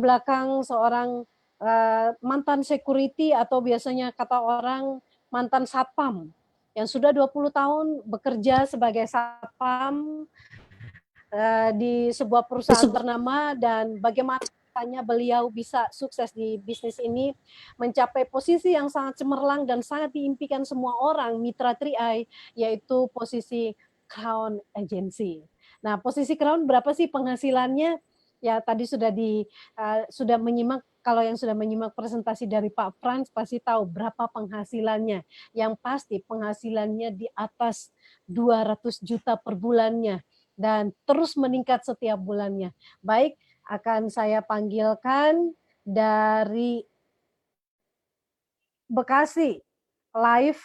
belakang seorang mantan security atau biasanya kata orang mantan satpam yang sudah 20 tahun bekerja sebagai satpam di sebuah perusahaan ternama, dan bagaimana beliau bisa sukses di bisnis ini, mencapai posisi yang sangat cemerlang dan sangat diimpikan semua orang mitra 3i, yaitu posisi Crown Agency. Nah, posisi Crown berapa sih penghasilannya? Ya, tadi sudah menyimak, kalau yang sudah menyimak presentasi dari Pak Frans pasti tahu berapa penghasilannya. Yang pasti penghasilannya di atas 200 juta per bulannya dan terus meningkat setiap bulannya. Baik, akan saya panggilkan dari Bekasi live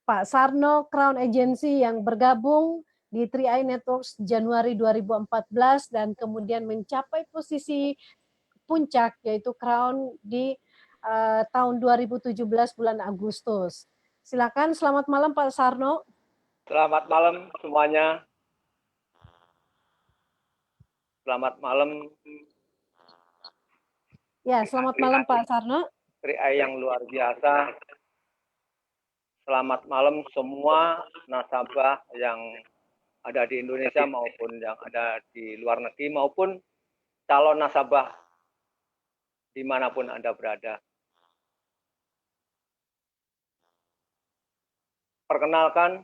Pak Sarno, Crown Agency, yang bergabung di 3i Networks Januari 2014 dan kemudian mencapai posisi puncak yaitu Crown di tahun 2017 bulan Agustus. Silakan, selamat malam Pak Sarno. Selamat malam semuanya. Selamat malam. Ya, selamat malam Pak Sarno. 3i yang luar biasa. Selamat malam semua nasabah yang ada di Indonesia maupun yang ada di luar negeri maupun calon nasabah dimanapun Anda berada. Perkenalkan,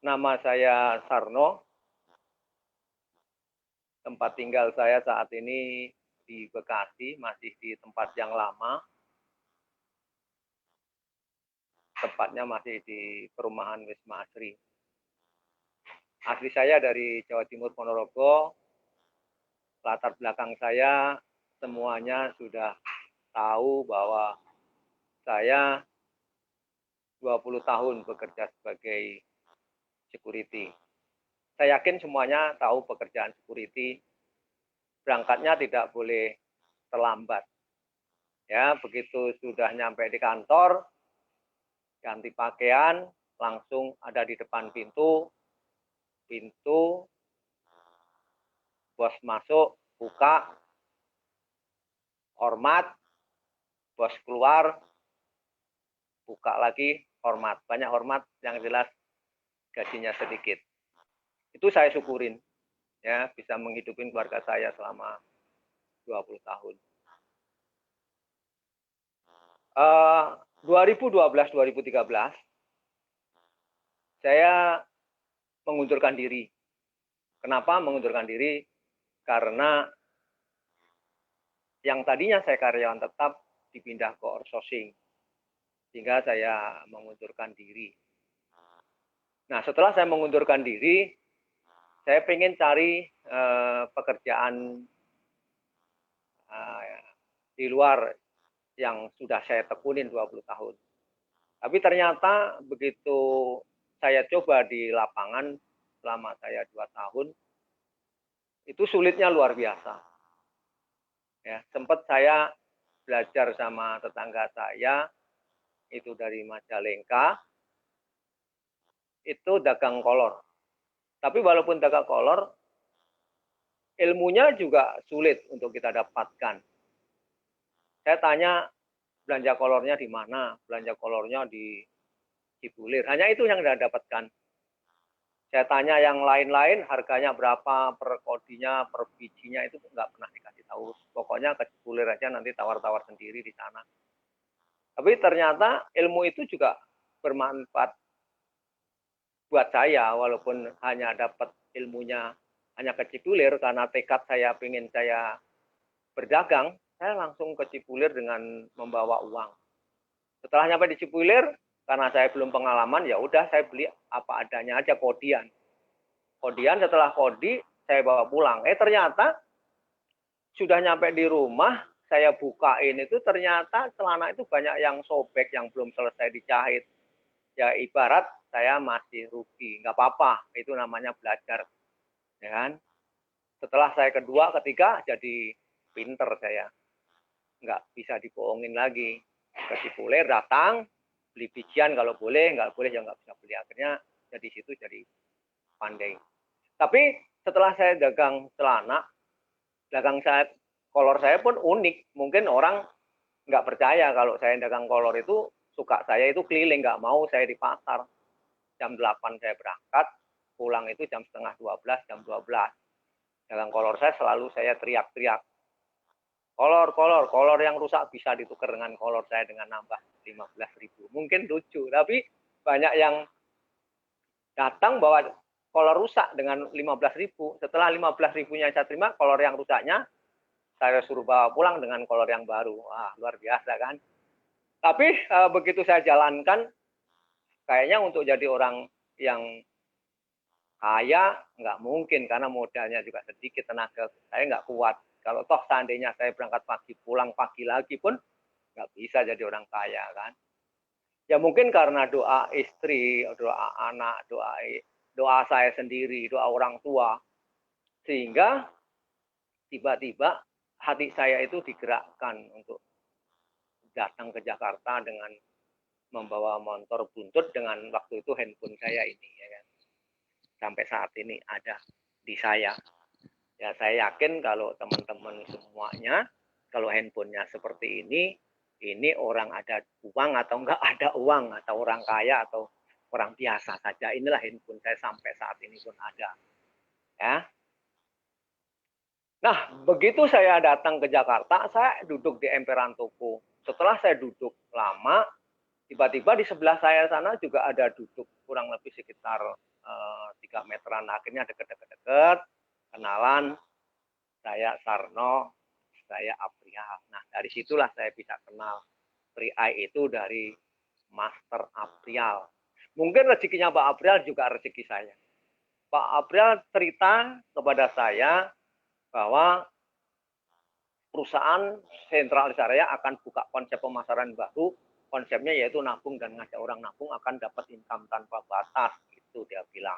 nama saya Sarno. Tempat tinggal saya saat ini di Bekasi, masih di tempat yang lama. Tepatnya masih di perumahan Wisma Asri. Asli saya dari Jawa Timur, Ponorogo. Latar belakang saya semuanya sudah tahu bahwa saya 20 tahun bekerja sebagai security. Saya yakin semuanya tahu pekerjaan security, berangkatnya tidak boleh terlambat. Ya, begitu sudah nyampe di kantor, ganti pakaian, langsung ada di depan pintu, bos masuk, buka, hormat, bos keluar, buka lagi, hormat. Banyak hormat, yang jelas gajinya sedikit. Itu saya syukurin, ya, bisa menghidupin keluarga saya selama 20 tahun. 2012-2013, saya mengundurkan diri. Kenapa mengundurkan diri? Karena yang tadinya saya karyawan tetap dipindah ke outsourcing, sehingga saya mengundurkan diri. Nah, setelah saya mengundurkan diri, saya pengen cari pekerjaan di luar yang sudah saya tekunin 20 tahun. Tapi ternyata begitu saya coba di lapangan selama saya 2 tahun, itu sulitnya luar biasa. Ya, sempat saya belajar sama tetangga saya, itu dari Majalengka, itu dagang kolor. Tapi walaupun dagang kolor, ilmunya juga sulit untuk kita dapatkan. Saya tanya, belanja kolornya di mana? Belanja kolornya di Cibulir. Hanya itu yang saya dapatkan. Saya tanya yang lain-lain, harganya berapa, per kodinya, per bijinya, itu nggak pernah dikasih tahu. Pokoknya ke Cibulir aja, nanti tawar-tawar sendiri di sana. Tapi ternyata ilmu itu juga bermanfaat buat saya, walaupun hanya dapat ilmunya hanya ke Cibulir, karena tekad saya ingin saya berdagang, saya langsung ke Cibulir dengan membawa uang. Setelah nyampe di Cibulir, karena saya belum pengalaman, ya udah saya beli apa adanya aja, kodian. Kodian, setelah kodi, saya bawa pulang. Ternyata sudah nyampe di rumah, saya bukain itu ternyata celana itu banyak yang sobek, yang belum selesai dijahit. Ya ibarat saya masih rugi, nggak apa-apa, itu namanya belajar. Ya kan? Setelah saya kedua, ketiga, jadi pinter saya. Nggak bisa dibohongin lagi. Ke Cibulir datang, beli bijian kalau boleh, nggak boleh ya nggak bisa beli. Akhirnya jadi situ jadi pandai. Tapi setelah saya dagang celana, dagang saya kolor saya pun unik. Mungkin orang nggak percaya kalau saya dagang kolor itu, suka saya itu keliling, nggak mau saya di pasar. Jam 8 saya berangkat, pulang itu jam setengah 12, jam 12. Dagang kolor saya selalu saya teriak-teriak. Kolor yang rusak bisa ditukar dengan kolor saya dengan nambah 15.000. Mungkin lucu, tapi banyak yang datang bawa kolor rusak dengan 15.000. Setelah 15.000-nya saya terima, kolor yang rusaknya saya suruh bawa pulang dengan kolor yang baru. Wah, luar biasa kan. Tapi begitu saya jalankan, kayaknya untuk jadi orang yang kaya nggak mungkin, karena modalnya juga sedikit, tenaga saya nggak kuat. Kalau toh seandainya saya berangkat pagi, pulang pagi lagi pun nggak bisa jadi orang kaya kan. Ya mungkin karena doa istri, doa anak, doa saya sendiri, doa orang tua, sehingga tiba-tiba hati saya itu digerakkan untuk datang ke Jakarta dengan membawa motor buntut dengan waktu itu handphone saya ini, ya kan. Sampai saat ini ada di saya. Ya saya yakin kalau teman-teman semuanya, kalau handphonenya seperti ini orang ada uang atau enggak ada uang, atau orang kaya atau orang biasa saja, inilah handphone saya sampai saat ini pun ada. Ya. Nah, begitu saya datang ke Jakarta, saya duduk di emperan toko. Setelah saya duduk lama, tiba-tiba di sebelah saya sana juga ada duduk kurang lebih sekitar 3 meteran. Akhirnya deket-deket, kenalan, saya Sarno, saya Aprial. Nah, dari situlah saya bisa kenal Pri-Eye itu dari Master Aprial. Mungkin rezekinya Pak Aprial juga rezeki saya. Pak Aprial cerita kepada saya bahwa perusahaan Sentral Syariah akan buka konsep pemasaran baru. Konsepnya yaitu nabung, dan ngajak orang nabung akan dapat income tanpa batas. Itu dia bilang.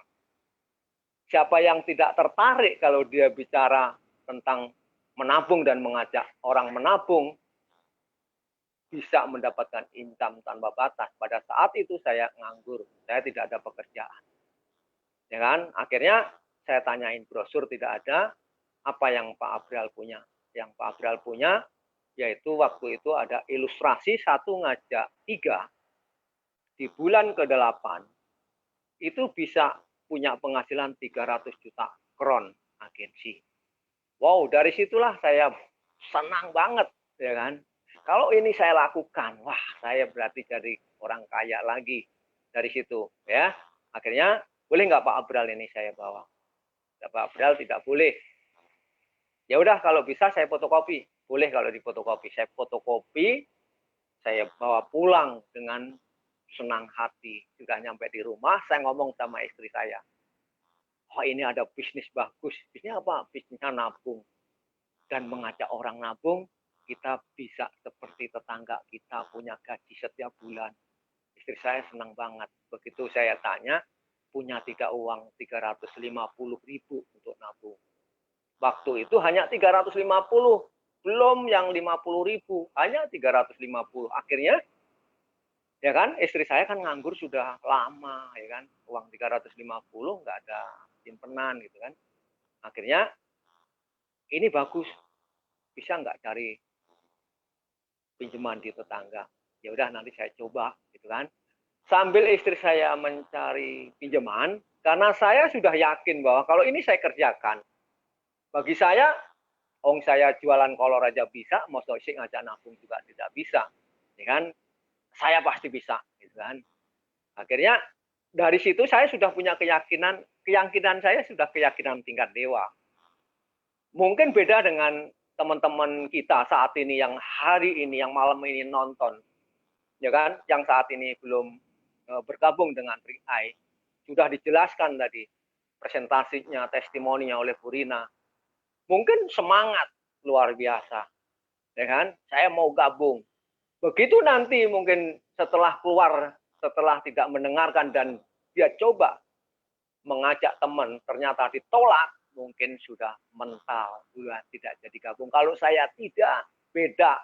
Siapa yang tidak tertarik kalau dia bicara tentang menabung dan mengajak orang menabung, bisa mendapatkan income tanpa batas. Pada saat itu saya nganggur, saya tidak ada pekerjaan. Ya kan? Akhirnya saya tanyain brosur, tidak ada. Apa yang Pak Aprial punya? Yang Pak Aprial punya yaitu waktu itu ada ilustrasi 1 ngajak 3 di bulan ke-8 itu bisa punya penghasilan 300 juta kron agensi. Wow, dari situlah saya senang banget, ya kan. Kalau ini saya lakukan, wah saya berarti jadi orang kaya lagi dari situ, ya. Akhirnya, boleh nggak Pak Aprial ini saya bawa? Pak Aprial tidak boleh. Ya udah, kalau bisa saya fotokopi. Boleh kalau difotokopi. Saya fotokopi, saya bawa pulang dengan senang hati. Sudah nyampe di rumah, saya ngomong sama istri saya. Oh, ini ada bisnis bagus. Bisnis apa? Bisnisnya nabung. Dan mengajak orang nabung, kita bisa seperti tetangga kita punya gaji setiap bulan. Istri saya senang banget. Begitu saya tanya, punya tidak uang 350.000 untuk nabung. Waktu itu hanya 350, belum yang 50.000, hanya 350. Akhirnya, ya kan, istri saya kan nganggur sudah lama, ya kan, uang 350 nggak ada simpenan gitu kan. Akhirnya, ini bagus, bisa nggak cari pinjaman di tetangga? Ya udah, nanti saya coba, gitu kan. Sambil istri saya mencari pinjaman, karena saya sudah yakin bahwa kalau ini saya kerjakan, bagi saya, saya jualan kolor aja bisa, mau sih ngajak nabung juga tidak bisa, ya kan? Saya pasti bisa, gitu kan? Akhirnya dari situ saya sudah punya keyakinan saya sudah keyakinan tingkat dewa. Mungkin beda dengan teman-teman kita saat ini yang hari ini, yang malam ini nonton, ya kan? Yang saat ini belum bergabung dengan Pri-Eye, sudah dijelaskan tadi presentasinya, testimoninya oleh Bu Rina. Mungkin semangat luar biasa, ya kan? Saya mau gabung. Begitu nanti mungkin setelah keluar, setelah tidak mendengarkan dan dia coba mengajak teman, ternyata ditolak, mungkin sudah mental, sudah tidak jadi gabung. Kalau saya tidak, beda.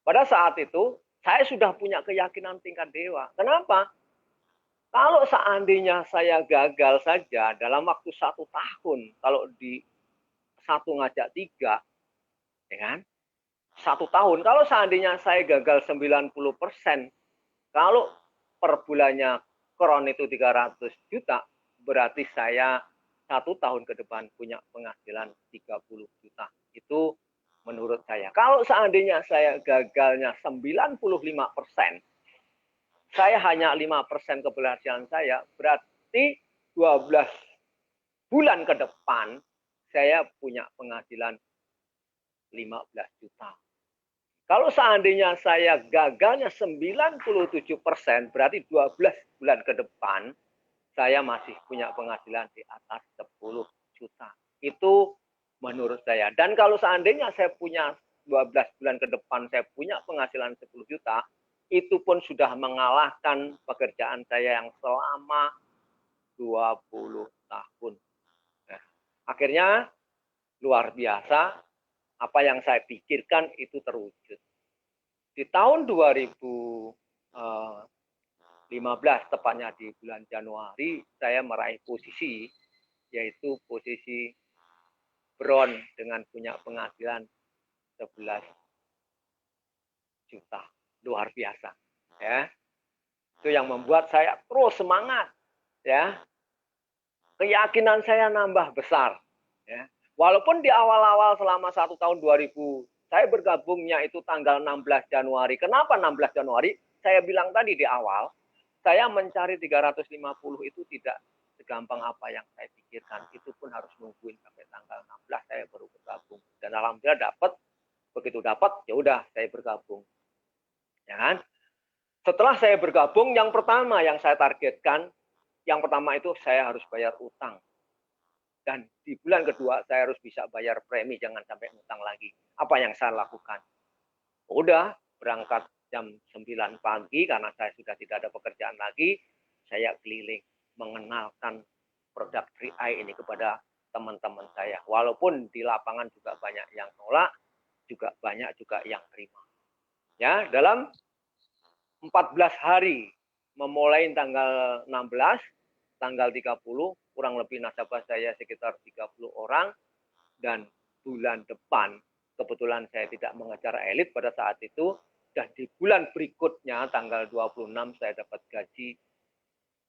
Pada saat itu, saya sudah punya keyakinan tingkat dewa. Kenapa? Kalau seandainya saya gagal saja dalam waktu 1 tahun, kalau di 1 ngajak 3, kan? 1 tahun. Kalau seandainya saya gagal 90%, kalau per bulannya kron itu 300 juta, berarti saya 1 tahun ke depan punya penghasilan 30 juta. Itu menurut saya. Kalau seandainya saya gagalnya 95%, saya hanya 5% keberhasilan saya, berarti 12 bulan ke depan saya punya penghasilan 15 juta. Kalau seandainya saya gagalnya 97%, berarti 12 bulan ke depan, saya masih punya penghasilan di atas 10 juta. Itu menurut saya. Dan kalau seandainya saya punya 12 bulan ke depan, saya punya penghasilan 10 juta, itu pun sudah mengalahkan pekerjaan saya yang selama 20 tahun. Nah, akhirnya luar biasa, apa yang saya pikirkan itu terwujud. Di tahun 2015, tepatnya di bulan Januari, saya meraih posisi, yaitu posisi bron dengan punya penghasilan 11 juta. Luar biasa. Ya. Itu yang membuat saya terus semangat. Ya. Keyakinan saya nambah besar. Ya. Walaupun di awal-awal selama 1 tahun 2000, saya bergabungnya itu tanggal 16 Januari. Kenapa 16 Januari? Saya bilang tadi di awal, saya mencari 350 itu tidak segampang apa yang saya pikirkan. Itu pun harus nungguin sampai tanggal 16 saya baru bergabung. Dan alhamdulillah dapat, begitu dapat, ya udah saya bergabung. Ya kan? Setelah saya bergabung, yang pertama yang saya targetkan, yang pertama itu saya harus bayar utang. Dan di bulan kedua saya harus bisa bayar premi, jangan sampai utang lagi. Apa yang saya lakukan? Udah berangkat jam 9 pagi karena saya sudah tidak ada pekerjaan lagi, saya keliling mengenalkan produk 3i ini kepada teman-teman saya. Walaupun di lapangan juga banyak yang nolak, juga banyak juga yang terima. Ya, dalam 14 hari memulai tanggal 16, tanggal 30, kurang lebih nasabah saya sekitar 30 orang, dan bulan depan, kebetulan saya tidak mengejar elit pada saat itu, dan di bulan berikutnya, tanggal 26, saya dapat gaji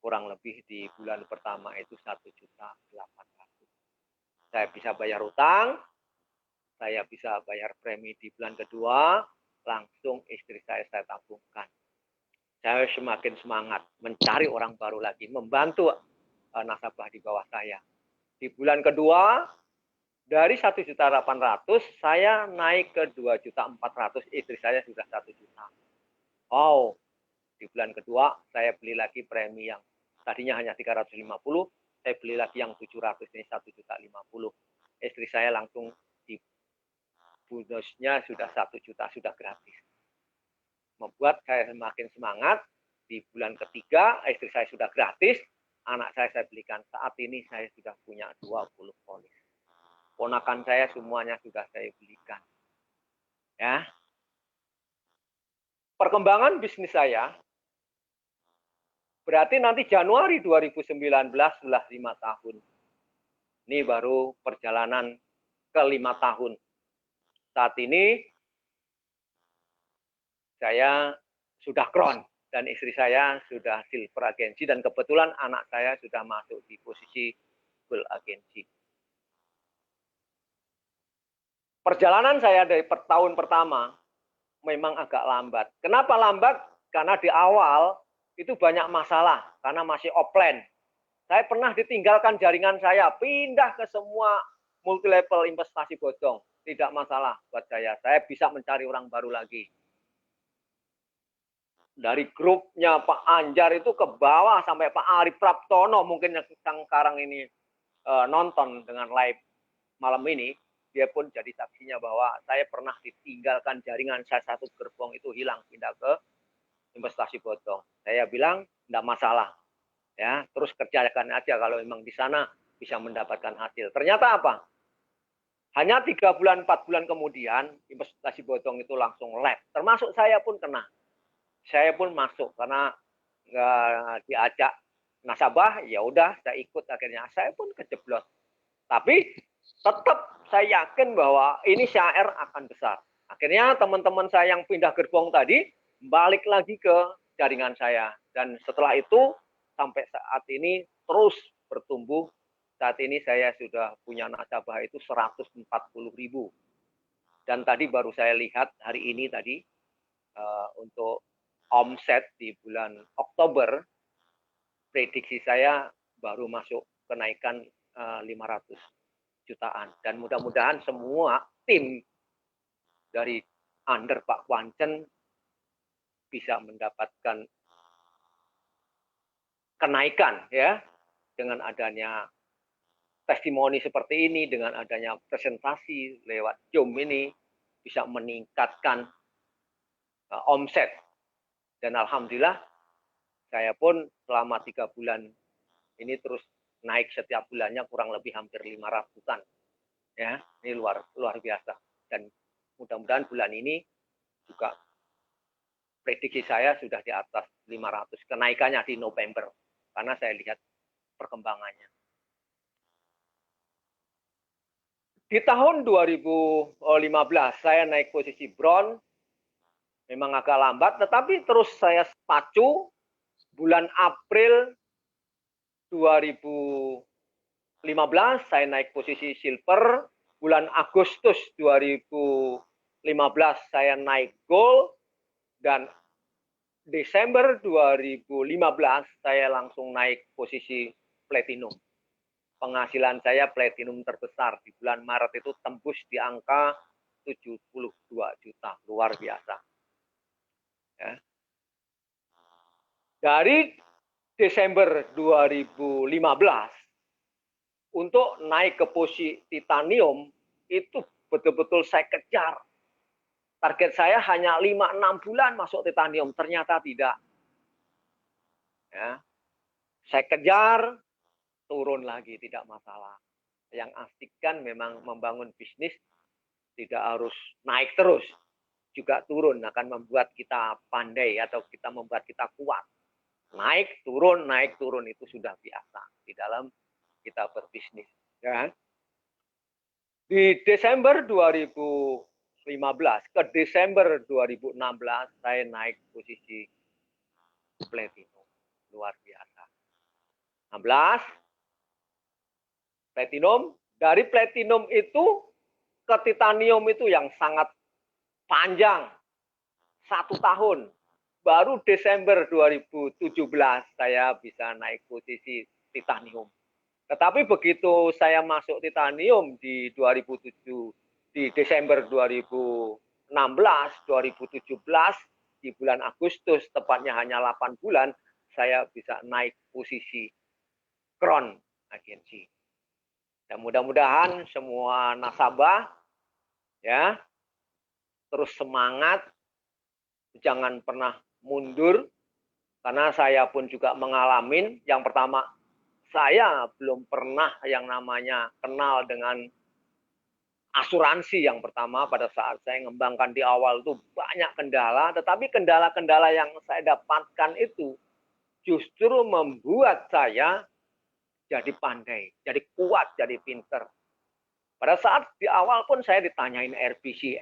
kurang lebih di bulan pertama itu 1.800.000. Saya bisa bayar utang, saya bisa bayar premi di bulan kedua, langsung istri saya tabungkan. Saya semakin semangat mencari orang baru lagi, membantu nasabah di bawah saya. Di bulan kedua, dari 1.800.000, saya naik ke 2.400.000, istri saya sudah 1 juta. Wow, di bulan kedua, saya beli lagi premi yang tadinya hanya 350, saya beli lagi yang 700, ini 1.050.000. Istri saya langsung di bonusnya sudah 1 juta, sudah gratis. Membuat saya semakin semangat. Di bulan ketiga, istri saya sudah gratis, anak saya belikan. Saat ini saya sudah punya 20 polis. Ponakan saya semuanya sudah saya belikan. Ya. Perkembangan bisnis saya, berarti nanti Januari 2019 setelah 5 tahun. Ini baru perjalanan ke 5 tahun. Saat ini saya sudah kron. Dan istri saya sudah silver agensi, dan kebetulan anak saya sudah masuk di posisi gold agensi. Perjalanan saya dari tahun pertama memang agak lambat. Kenapa lambat? Karena di awal itu banyak masalah, karena masih offline. Saya pernah ditinggalkan jaringan saya, pindah ke semua multi level investasi bodong. Tidak masalah buat saya bisa mencari orang baru lagi. Dari grupnya Pak Anjar itu ke bawah sampai Pak Ari Praptono, mungkin yang sekarang ini nonton dengan live malam ini, dia pun jadi saksinya bahwa saya pernah ditinggalkan jaringan saya, satu gerbong itu hilang, pindah ke investasi bodong. Saya bilang tidak masalah, ya terus kerjakan aja kalau memang di sana bisa mendapatkan hasil. Ternyata apa? Hanya 3 bulan 4 bulan kemudian investasi bodong itu langsung lab. Termasuk saya pun kena. Saya pun masuk karena nggak diajak nasabah, ya udah saya ikut, akhirnya saya pun kejeblos. Tapi tetap saya yakin bahwa ini CAR akan besar. Akhirnya teman-teman saya yang pindah gerbong tadi balik lagi ke jaringan saya. Dan setelah itu sampai saat ini terus bertumbuh. Saat ini saya sudah punya nasabah itu 140.000. Dan tadi baru saya lihat hari ini tadi untuk omset di bulan Oktober, prediksi saya baru masuk kenaikan 500 jutaan. Dan mudah-mudahan semua tim dari under Pak Kwancen bisa mendapatkan kenaikan ya dengan adanya testimoni seperti ini, dengan adanya presentasi lewat Zoom ini bisa meningkatkan omset. Dan alhamdulillah saya pun selama 3 bulan ini terus naik setiap bulannya kurang lebih hampir 500-an. Ya, ini luar biasa. Dan mudah-mudahan bulan ini juga prediksi saya sudah di atas 500 kenaikannya di November karena saya lihat perkembangannya. Di tahun 2015 saya naik posisi bronze, memang agak lambat, tetapi terus saya pacu. Bulan April 2015 saya naik posisi silver, bulan Agustus 2015 saya naik gold, dan Desember 2015 saya langsung naik posisi platinum. Penghasilan saya platinum terbesar di bulan Maret itu tembus di angka 72 juta, luar biasa. Ya. Dari Desember 2015 untuk naik ke posisi titanium itu betul-betul saya kejar. Target saya hanya 5-6 bulan masuk titanium, ternyata tidak. Ya. Saya kejar, turun lagi, tidak masalah. Yang asik kan memang membangun bisnis tidak harus naik terus, juga turun akan membuat kita pandai atau kita membuat kita kuat. Naik turun itu sudah biasa di dalam kita berbisnis. Ya. Di Desember 2015 ke Desember 2016 saya naik posisi platinum, luar biasa. 16 platinum, dari platinum itu ke titanium itu yang sangat panjang, 1 tahun. Baru Desember 2017 saya bisa naik posisi titanium. Tetapi begitu saya masuk titanium di 2007, di Desember 2016, 2017, di bulan Agustus, tepatnya hanya 8 bulan, saya bisa naik posisi crown agency. Dan mudah-mudahan semua nasabah ya terus semangat, jangan pernah mundur, karena saya pun juga mengalami. Yang pertama, saya belum pernah yang namanya kenal dengan asuransi. Yang pertama, pada saat saya mengembangkan di awal itu banyak kendala, tetapi kendala-kendala yang saya dapatkan itu justru membuat saya jadi pandai, jadi kuat, jadi pinter. Pada saat di awal pun saya ditanyain RBC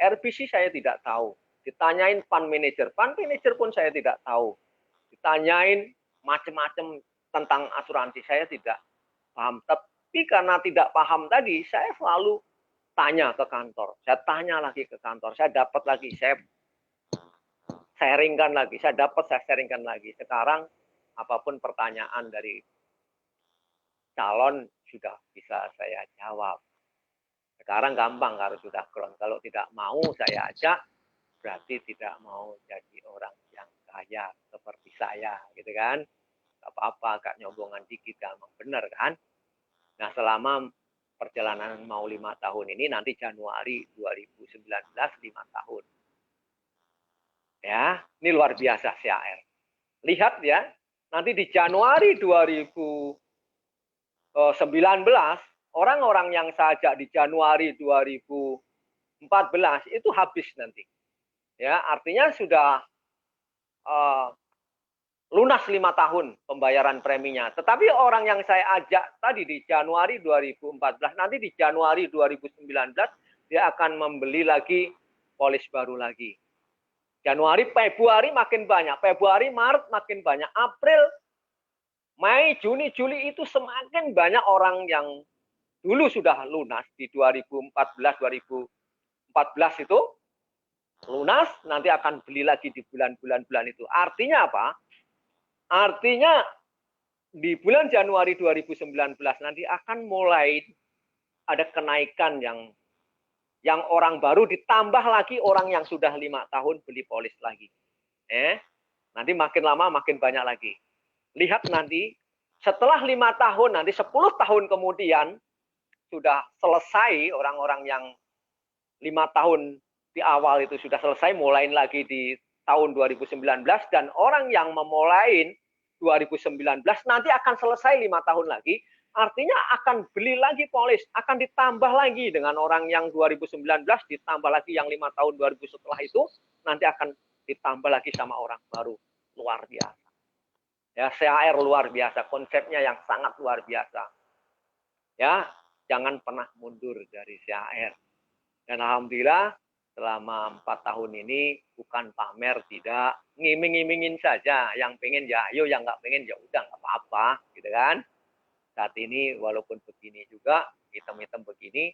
saya tidak tahu. Ditanyain fund manager pun saya tidak tahu. Ditanyain macam-macam tentang asuransi, saya tidak paham. Tapi karena tidak paham tadi, saya selalu tanya ke kantor. Saya tanya lagi ke kantor, saya dapat lagi, saya sharingkan lagi. Saya dapat, saya sharingkan lagi. Sekarang apapun pertanyaan dari calon sudah bisa saya jawab. Sekarang gampang kalau sudah crown. Kalau tidak mau saya ajak, berarti tidak mau jadi orang yang kaya seperti saya, gitu kan? Gak apa-apa, agak nyombongan dikit, gampang bener kan? Nah, selama perjalanan mau 5 tahun ini, nanti Januari 2019 5 tahun. Ya, ini luar biasa CAR. Lihat ya, nanti di Januari 2019, orang-orang yang saya ajak di Januari 2014 itu habis nanti. Ya, artinya sudah lunas 5 tahun pembayaran preminya. Tetapi orang yang saya ajak tadi di Januari 2014, nanti di Januari 2019 dia akan membeli lagi polis baru lagi. Januari, Februari makin banyak, Februari, Maret makin banyak, April, Mei, Juni, Juli itu semakin banyak orang yang dulu sudah lunas di 2014, 2014 itu lunas, nanti akan beli lagi di bulan-bulan itu. Artinya apa? Artinya di bulan Januari 2019 nanti akan mulai ada kenaikan yang orang baru ditambah lagi orang yang sudah 5 tahun beli polis lagi. Nanti makin lama makin banyak lagi. Lihat nanti setelah 5 tahun, nanti 10 tahun kemudian sudah selesai orang-orang yang 5 tahun di awal itu sudah selesai, mulai lagi di tahun 2019, dan orang yang memulai 2019 nanti akan selesai 5 tahun lagi, artinya akan beli lagi polis, akan ditambah lagi dengan orang yang 2019, ditambah lagi yang 5 tahun 2000 setelah itu, nanti akan ditambah lagi sama orang baru. Luar biasa. Ya, CHR luar biasa, konsepnya yang sangat luar biasa. Ya, jangan pernah mundur dari CHR. Dan alhamdulillah selama 4 tahun ini bukan pamer, tidak ngiming-ngimingin saja. Yang pengen ya ayo, yang nggak pengen ya udah nggak apa-apa, gitu kan. Saat ini walaupun begini juga, hitam-hitam begini,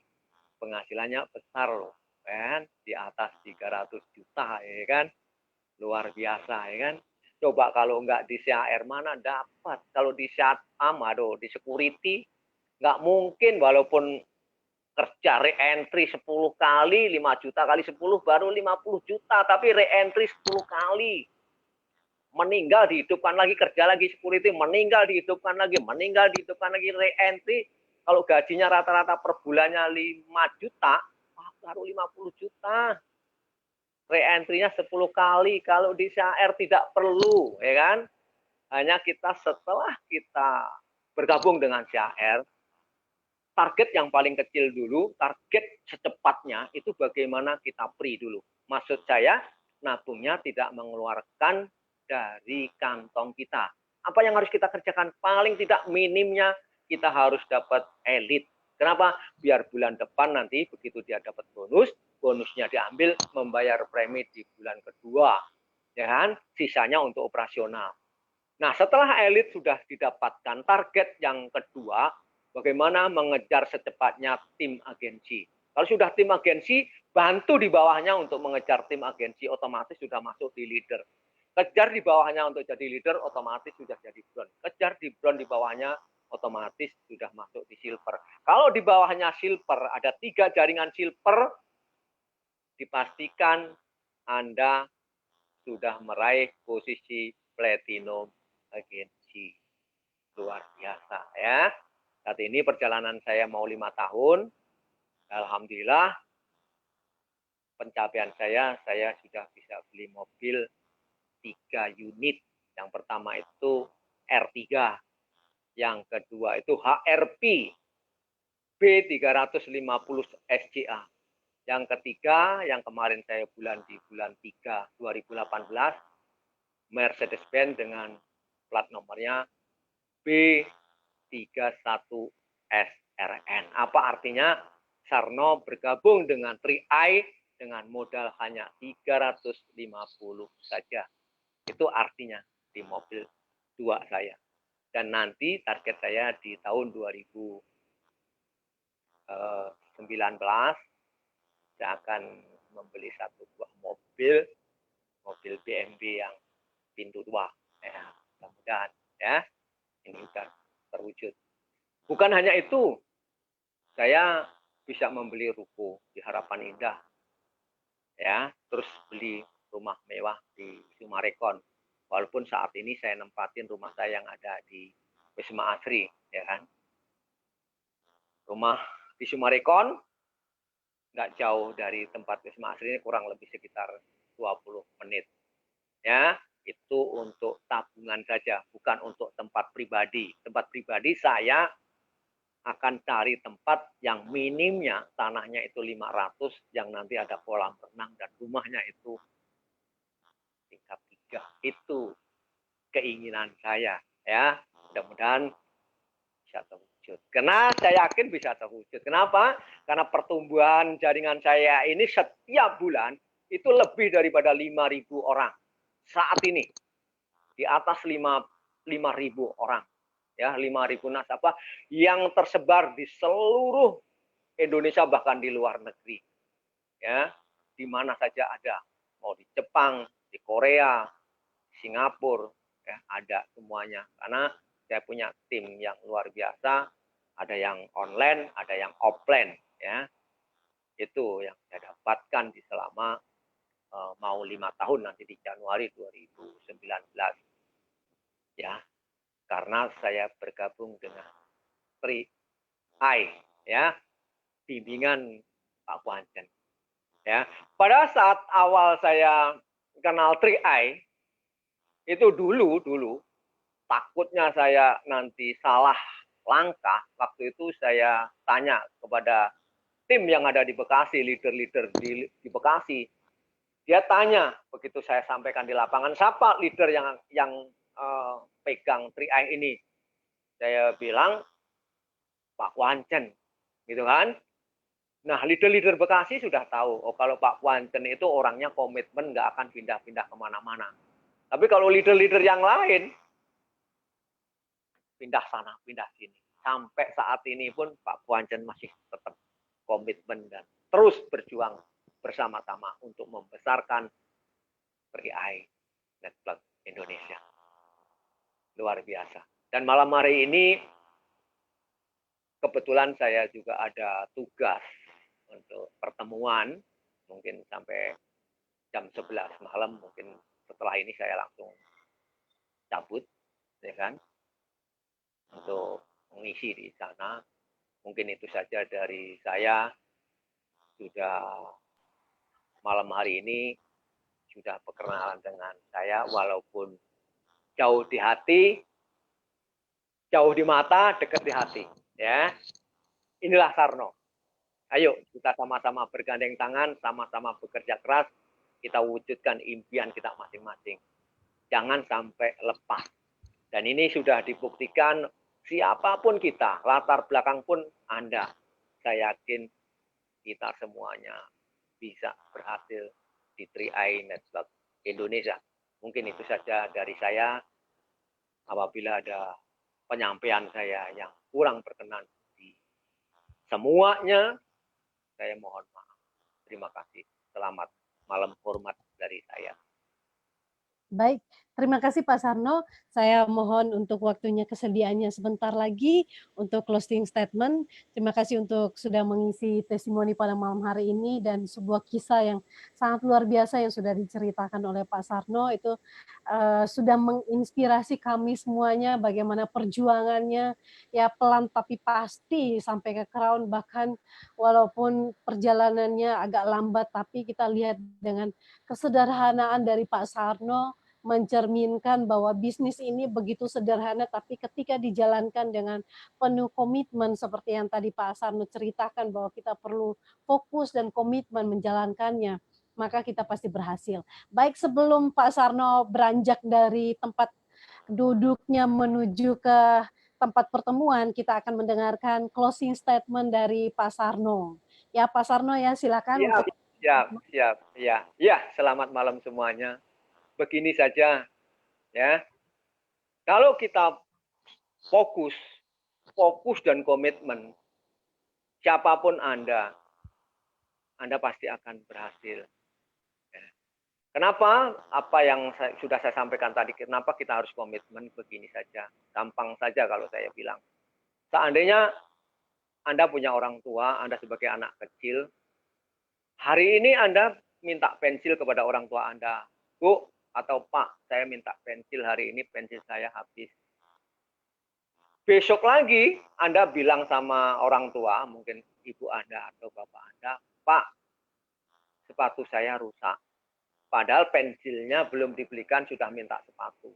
penghasilannya besar loh, kan, di atas 300 juta, ya kan, luar biasa, ya kan. Coba kalau nggak di CHR mana dapat, kalau di Satpam, aduh, di security, nggak mungkin, walaupun kerja re-entry 10 kali, 5 juta kali 10 baru 50 juta, tapi re-entry 10 kali. Meninggal dihidupkan lagi, kerja lagi security, meninggal dihidupkan lagi, re-entry. Kalau gajinya rata-rata per bulannya 5 juta, baru 50 juta. Re-entry-nya 10 kali, kalau di CHR tidak perlu, ya kan? Hanya kita setelah kita bergabung dengan CHR, target yang paling kecil dulu, target secepatnya itu bagaimana kita free dulu. Maksud saya, nabungnya tidak mengeluarkan dari kantong kita. Apa yang harus kita kerjakan? Paling tidak minimnya kita harus dapat elit. Kenapa? Biar bulan depan nanti begitu dia dapat bonus, bonusnya diambil membayar premi di bulan kedua. Ya kan? Sisanya untuk operasional. Nah, setelah elit sudah didapatkan, target yang kedua, bagaimana mengejar secepatnya tim agensi. Kalau sudah tim agensi, bantu di bawahnya untuk mengejar tim agensi, otomatis sudah masuk di leader. Kejar di bawahnya untuk jadi leader, otomatis sudah jadi bronze. Kejar di bronze di bawahnya, otomatis sudah masuk di silver. Kalau di bawahnya silver, ada 3 jaringan silver, dipastikan Anda sudah meraih posisi platinum agensi. Luar biasa ya. Saat ini perjalanan saya mau 5 tahun. Alhamdulillah pencapaian saya sudah bisa beli mobil 3 unit. Yang pertama itu R3. Yang kedua itu HRP B350 SCA. Yang ketiga, yang kemarin saya di bulan 3 2018, Mercedes-Benz dengan plat nomornya B31SRN. Apa artinya? Sarno bergabung dengan 3i dengan modal hanya 350 saja. Itu artinya di mobil 2 saya. Dan nanti target saya di tahun 2019 saya akan membeli 1 buah mobil BMW yang pintu 2. Ya, mudah-mudahan ya ini sudah terwujud. Bukan hanya itu, saya bisa membeli ruko di Harapan Indah, ya, terus beli rumah mewah di Sumarekon. Walaupun saat ini saya nempatin rumah saya yang ada di Wisma Asri, ya kan. Rumah di Sumarekon nggak jauh dari tempat Wisma Asri, ini kurang lebih sekitar 20 menit. Ya, itu untuk tabungan saja, bukan untuk tempat pribadi. Tempat pribadi saya akan cari tempat yang minimnya tanahnya itu 500, yang nanti ada kolam renang dan rumahnya itu tingkat 3. Itu keinginan saya, ya. Mudah-mudahan bisa terwujud. Karena saya yakin bisa terwujud. Kenapa? Karena pertumbuhan jaringan saya ini setiap bulan itu lebih daripada 5.000 orang. Saat ini di atas 5.000 orang, ya, 5.000 nasabah yang tersebar di seluruh Indonesia, bahkan di luar negeri, ya, di mana saja ada, mau di Jepang, di Korea, Singapura, ya, ada semuanya. Karena saya punya tim yang luar biasa, ada yang online, ada yang offline, ya. Itu yang saya dapatkan di selama mau 5 tahun nanti di Januari 2019, ya. Karena saya bergabung dengan 3i, ya, bimbingan Pak Kuancen, ya. Pada saat awal saya kenal 3i itu dulu takutnya saya nanti salah langkah. Waktu itu saya tanya kepada tim yang ada di Bekasi, leader-leader di Bekasi. Dia tanya, begitu saya sampaikan di lapangan, siapa leader yang pegang 3i ini? Saya bilang Pak Kuancen, gitu kan? Nah, leader-leader Bekasi sudah tahu, oh kalau Pak Kuancen itu orangnya komitmen, nggak akan pindah-pindah kemana-mana. Tapi kalau leader-leader yang lain, pindah sana, pindah sini. Sampai saat ini pun Pak Kuancen masih tetap komitmen dan terus berjuang bersama-sama untuk membesarkan 3i Network Indonesia. Luar biasa. Dan malam hari ini kebetulan saya juga ada tugas untuk pertemuan, mungkin sampai jam 11 malam, mungkin setelah ini saya langsung cabut, ya kan, untuk mengisi di sana. Mungkin itu saja dari saya. Sudah malam hari ini sudah perkenalan dengan saya, walaupun jauh di hati, jauh di mata, dekat di hati, ya. Inilah Sarno. Ayo kita sama-sama bergandeng tangan, sama-sama bekerja keras, kita wujudkan impian kita masing-masing. Jangan sampai lepas. Dan ini sudah dibuktikan, siapapun kita, latar belakang pun Anda, saya yakin kita semuanya bisa berhasil di 3i Network Indonesia. Mungkin itu saja dari saya. Apabila ada penyampaian saya yang kurang berkenan di semuanya, saya mohon maaf. Terima kasih. Selamat malam hormat dari saya. Baik, terima kasih Pak Sarno. Saya mohon untuk waktunya, kesediaannya sebentar lagi untuk closing statement. Terima kasih untuk sudah mengisi testimoni pada malam hari ini dan sebuah kisah yang sangat luar biasa yang sudah diceritakan oleh Pak Sarno. Itu sudah menginspirasi kami semuanya bagaimana perjuangannya, ya pelan tapi pasti sampai ke crown, bahkan walaupun perjalanannya agak lambat tapi kita lihat dengan kesederhanaan dari Pak Sarno mencerminkan bahwa bisnis ini begitu sederhana, tapi ketika dijalankan dengan penuh komitmen seperti yang tadi Pak Sarno ceritakan bahwa kita perlu fokus dan komitmen menjalankannya, maka kita pasti berhasil. Baik, sebelum Pak Sarno beranjak dari tempat duduknya menuju ke tempat pertemuan, kita akan mendengarkan closing statement dari Pak Sarno. Ya, Pak Sarno, ya silakan Siap, untuk. siap. Ya, selamat malam semuanya. Begini saja, ya. Kalau kita fokus dan komitmen, siapapun Anda pasti akan berhasil. Kenapa? Apa yang sudah saya sampaikan tadi, kenapa kita harus komitmen? Begini saja, gampang saja kalau saya bilang. Seandainya Anda punya orang tua, Anda sebagai anak kecil, hari ini Anda minta pensil kepada orang tua Anda, Bu atau Pak, saya minta pensil hari ini, pensil saya habis. Besok lagi Anda bilang sama orang tua, mungkin ibu Anda atau bapak Anda, Pak, sepatu saya rusak. Padahal pensilnya belum dibelikan, sudah minta sepatu.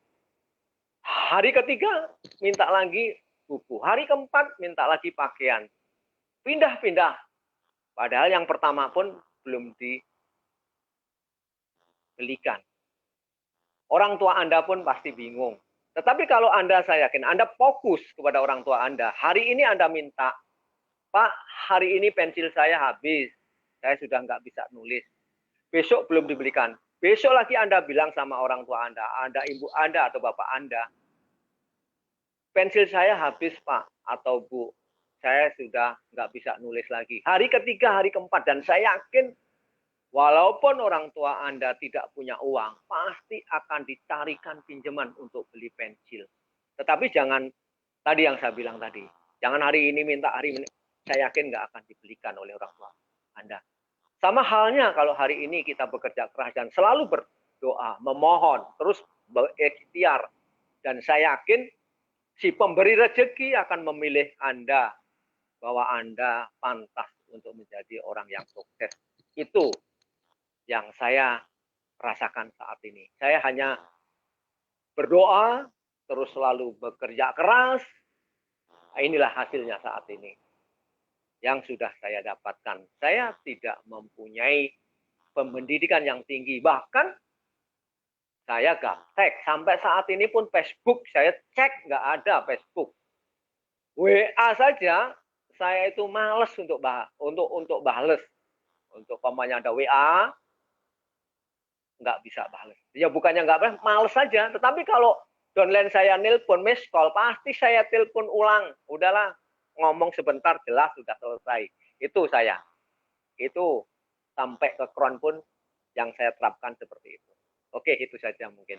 Hari ketiga minta lagi buku. Hari keempat minta lagi pakaian. Pindah-pindah. Padahal yang pertama pun belum dibelikan. Orang tua Anda pun pasti bingung. Tetapi kalau Anda, saya yakin Anda fokus kepada orang tua Anda. Hari ini Anda minta, Pak, hari ini pensil saya habis. Saya sudah nggak bisa nulis. Besok belum dibelikan. Besok lagi Anda bilang sama orang tua Anda ibu Anda atau bapak Anda, pensil saya habis, Pak atau Bu. Saya sudah nggak bisa nulis lagi. Hari ketiga, hari keempat, dan saya yakin walaupun orang tua Anda tidak punya uang, pasti akan dicarikan pinjaman untuk beli pensil. Tetapi jangan tadi yang saya bilang tadi, jangan hari ini minta, hari ini. Saya yakin nggak akan dibelikan oleh orang tua Anda. Sama halnya kalau hari ini kita bekerja keras dan selalu berdoa, memohon, terus berikhtiar. Dan saya yakin si pemberi rezeki akan memilih Anda, bahwa Anda pantas untuk menjadi orang yang sukses. Itu yang saya rasakan saat ini. Saya hanya berdoa, terus selalu bekerja keras. Inilah hasilnya saat ini yang sudah saya dapatkan. Saya tidak mempunyai pendidikan yang tinggi. Bahkan saya gaptek. Sampai saat ini pun Facebook saya cek nggak ada Facebook. WA saja saya itu males untuk bales. Untuk pamannya ada WA, nggak bisa bales. Ya bukannya nggak bales, males saja. Tetapi kalau downline saya nelpon, miss call, pasti saya telepon ulang. Udahlah, ngomong sebentar jelas sudah selesai. Itu saya. Itu sampai ke Kron pun yang saya terapkan seperti itu. Oke, itu saja mungkin.